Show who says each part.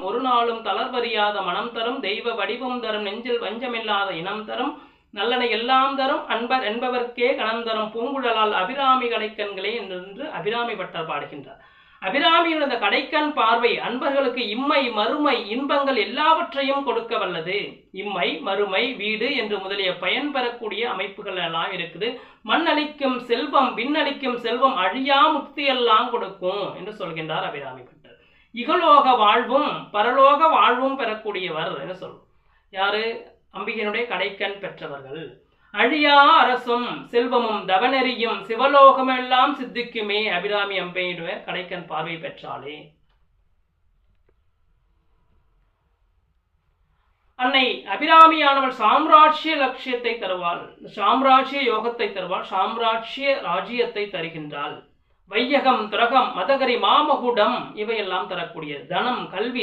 Speaker 1: ஒரு நாளும் தளர்வறியாத மனம் தரும் தெய்வ வடிவம் தரும் நெஞ்சில் வஞ்சமில்லாத இனம் தரும் நல்லனை எல்லாம் தரும் அன்பர் என்பவர்க்கே கணம் தரும் பூங்குழலால் அபிராமி கடைக்கண்களே என்று அபிராமி பட்டர் பாடுகின்றார். அபிராமியின் இந்த கடைக்கண் பார்வை அன்பர்களுக்கு இம்மை மறுமை இன்பங்கள் எல்லாவற்றையும் கொடுக்க வல்லது. இம்மை மறுமை வீடு என்று முதலிய பயன் பெறக்கூடிய அமைப்புகள் எல்லாம் இருக்குது. மண்ணளிக்கும் செல்வம் விண்ணளிக்கும் செல்வம் அழியா முக்தியெல்லாம் கொடுக்கும் என்று சொல்கின்றார் அபிராமி பட்டர். இகலோக வாழ்வும் பரலோக வாழ்வும் பெறக்கூடியவர் என்று சொல்லும். யாரு? அம்பிகையினுடைய கடைக்கண் பெற்றவர்கள். அழியா அரசும் செல்வமும் தவநெறியும் சிவலோகமெல்லாம் சித்திக்குமே அபிராமி அம்பையுடைய கடைக்கண் பார்வை பெற்றாளே. அன்னை அபிராமியானவள் சாம்ராஜ்ய லட்சியத்தை தருவாள், சாம்ராஜ்ய யோகத்தை தருவாள், சாம்ராஜ்ய ராஜ்யத்தை தருகின்றாள். வையகம் துரகம் மதகரி மாமகுடம் இவையெல்லாம் தரக்கூடிய தனம் கல்வி